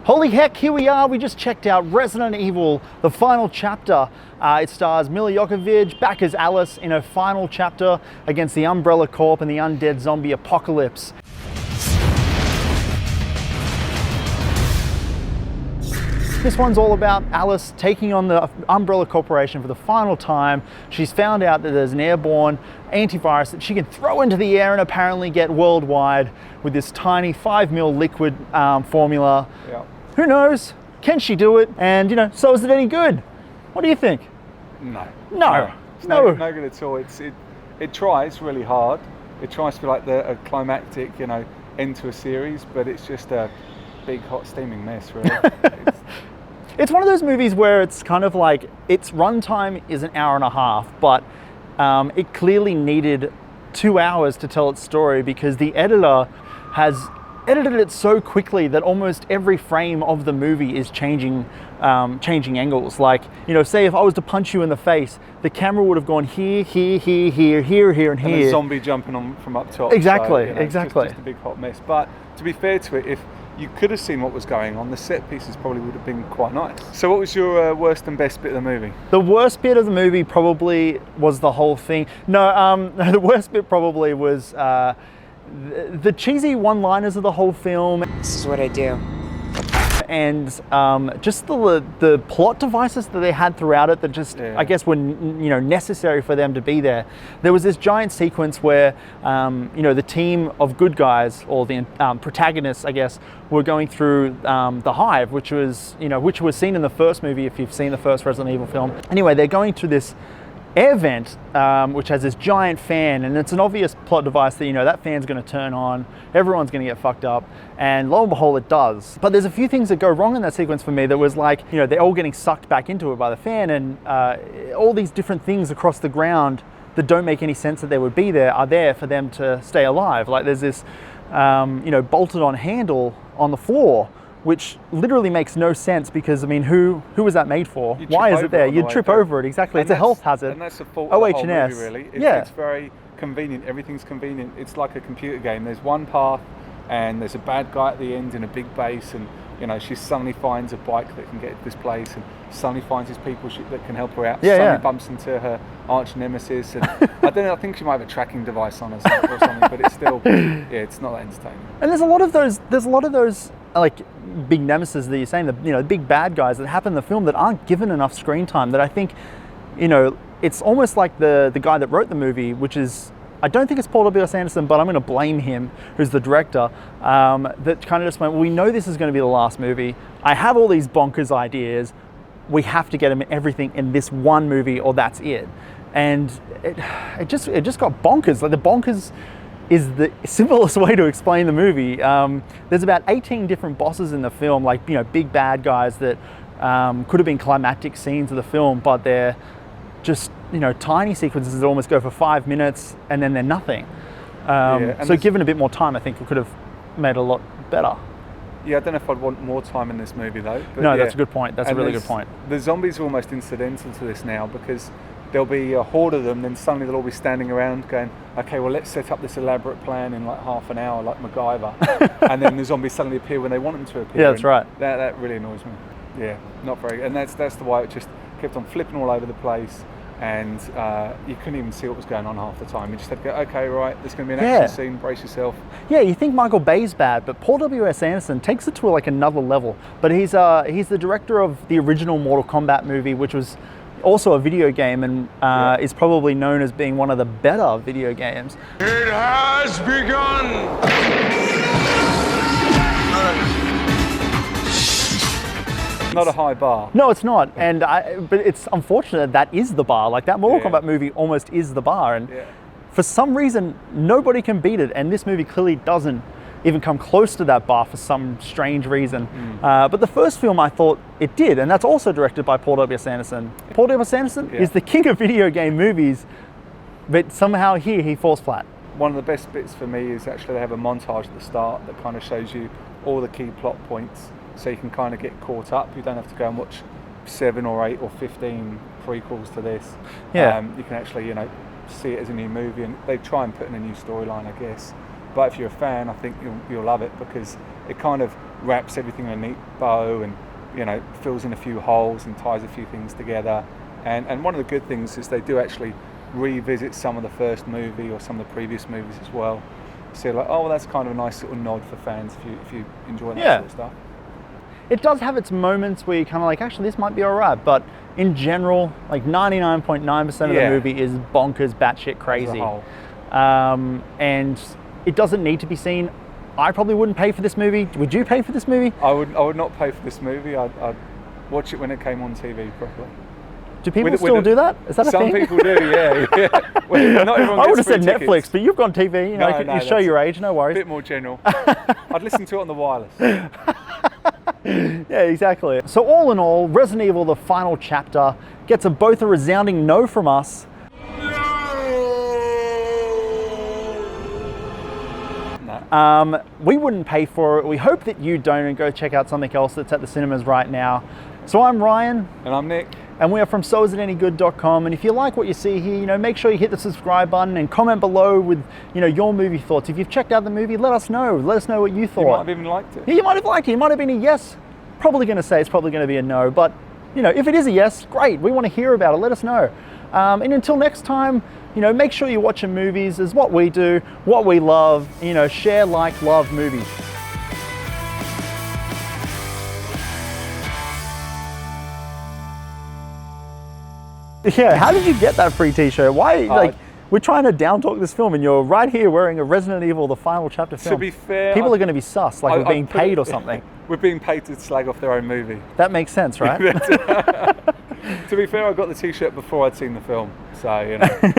Holy heck, here we are. We just checked out Resident Evil, the final chapter. It stars Mila Jovovich back as Alice in her final chapter against the Umbrella Corp and the undead zombie apocalypse. This one's all about Alice taking on the Umbrella Corporation for the final time. She's found out that there's an airborne antivirus that she can throw into the air and apparently get worldwide with this tiny 5 ml liquid formula. Yeah. Who knows? Can she do it? And so is it any good? What do you think? No. It's no good at all. It tries really hard. It tries to be like a climactic, end to a series, but it's just a big hot steaming mess, really. It's one of those movies where it's kind of like its runtime is an hour and a half, but it clearly needed 2 hours to tell its story because the editor has edited it so quickly that almost every frame of the movie is changing angles. Like, say if I was to punch you in the face, the camera would have gone here, here, here, here, here, here, and here. And a zombie jumping on from up top. Exactly, so, exactly. Just a big hot mess. But to be fair to it, if you could have seen what was going on, the set pieces probably would have been quite nice. So what was your worst and best bit of the movie? The worst bit of the movie probably was the whole thing. No, the worst bit probably was the cheesy one-liners of the whole film. This is what I do. And just the plot devices that they had throughout it that just, I guess, were necessary for them to be there. There was this giant sequence where the team of good guys, or the protagonists, I guess, were going through the hive, which was seen in the first movie if you've seen the first Resident Evil film. Anyway, they're going through this air vent, which has this giant fan, and it's an obvious plot device that that fan's going to turn on, everyone's going to get fucked up, and lo and behold it does. But there's a few things that go wrong in that sequence for me that was like, they're all getting sucked back into it by the fan, and all these different things across the ground that don't make any sense that they would be there are there for them to stay alive. Like there's this bolted on handle on the floor, which literally makes no sense because, who was that made for? Why is it there? You'd trip over it, exactly. It's a health hazard. And that's the fault of the whole movie, really. Yeah. It's very convenient. Everything's convenient. It's like a computer game. There's one path and there's a bad guy at the end in a big base, and she suddenly finds a bike that can get to this place, and suddenly finds these people that can help her out. Suddenly bumps into her arch nemesis, and I think she might have a tracking device on her or something, but it's still, it's not that entertaining. And there's a lot of those like big nemesis that you're saying, the big bad guys that happen in the film that aren't given enough screen time, that I think, it's almost like the guy that wrote the movie, which is, I don't think it's Paul W.S. Anderson, but I'm going to blame him, who's the director, that kind of just went, well, we know this is going to be the last movie. I have all these bonkers ideas. We have to get everything in this one movie, or that's it. And it just got bonkers. Like, the bonkers is the simplest way to explain the movie. There's about 18 different bosses in the film, like, big bad guys that could have been climactic scenes of the film, but they're just, tiny sequences that almost go for 5 minutes and then they're nothing. So given a bit more time, I think it could have made it a lot better. Yeah, I don't know if I'd want more time in this movie though. But no, that's a good point. That's a really good point. The zombies are almost incidental to this now, because there'll be a horde of them, then suddenly they'll all be standing around going, okay, well, let's set up this elaborate plan in like half an hour, like MacGyver. And then the zombies suddenly appear when they want them to appear. Yeah, that's right. That really annoys me. Yeah, not very good. And that's the why it just kept on flipping all over the place. And you couldn't even see what was going on half the time. You just had to go, okay, right, there's going to be an action scene, brace yourself. Yeah, you think Michael Bay's bad, but Paul W.S. Anderson takes it to like another level. But he's the director of the original Mortal Kombat movie, which was also a video game, and is probably known as being one of the better video games. It has begun! Not a high bar. No, it's not. And but it's unfortunate that is the bar. Like, that Mortal Kombat movie almost is the bar, and for some reason nobody can beat it, and this movie clearly doesn't even come close to that bar for some strange reason. But the first film, I thought it did, and that's also directed by Paul W.S. Anderson. Paul W.S. Anderson is the king of video game movies, but somehow here he falls flat. One of the best bits for me is actually they have a montage at the start that kind of shows you all the key plot points, so you can kind of get caught up. You don't have to go and watch 7 or 8 or 15 prequels to this. You can actually, see it as a new movie, and they try and put in a new storyline, I guess. But if you're a fan, I think you'll love it, because it kind of wraps everything in a neat bow, and fills in a few holes and ties a few things together. And one of the good things is they do actually revisit some of the first movie or some of the previous movies as well. So you're like, oh, well, that's kind of a nice little nod for fans if you enjoy that sort of stuff. It does have its moments where you kind of like, actually, this might be all right, but in general, like 99.9% of the movie is bonkers, batshit crazy. And it doesn't need to be seen. I probably wouldn't pay for this movie. Would you pay for this movie? I would not pay for this movie. I'd watch it when it came on TV properly. Do people still do that? Is that a thing? Some people do, yeah. Well, not everyone I would gets have said free tickets. Netflix, but you've gone TV. You show your age, no worries. A bit more general. I'd listen to it on the wireless. Yeah, exactly. So all in all, Resident Evil: The Final Chapter gets both a resounding no from us. No. We wouldn't pay for it. We hope that you don't, and go check out something else that's at the cinemas right now. So I'm Ryan. And I'm Nick. And we are from soisitanygood.com. And if you like what you see here, make sure you hit the subscribe button and comment below with, your movie thoughts. If you've checked out the movie, let us know. Let us know what you thought. You might have even liked it. Yeah, you might have liked it. You might have been a yes. Probably going to say it's probably going to be a no. But, if it is a yes, great. We want to hear about it. Let us know. And until next time, make sure you're watching movies is what we do, what we love. Share, like, love movies. Yeah, how did you get that free t-shirt? Why, we're trying to down talk this film and you're right here wearing a Resident Evil: The Final Chapter film. To be fair, people are going to be sus, like we're being paid or something. We're being paid to slag off their own movie. That makes sense, right? To be fair, I got the t-shirt before I'd seen the film, so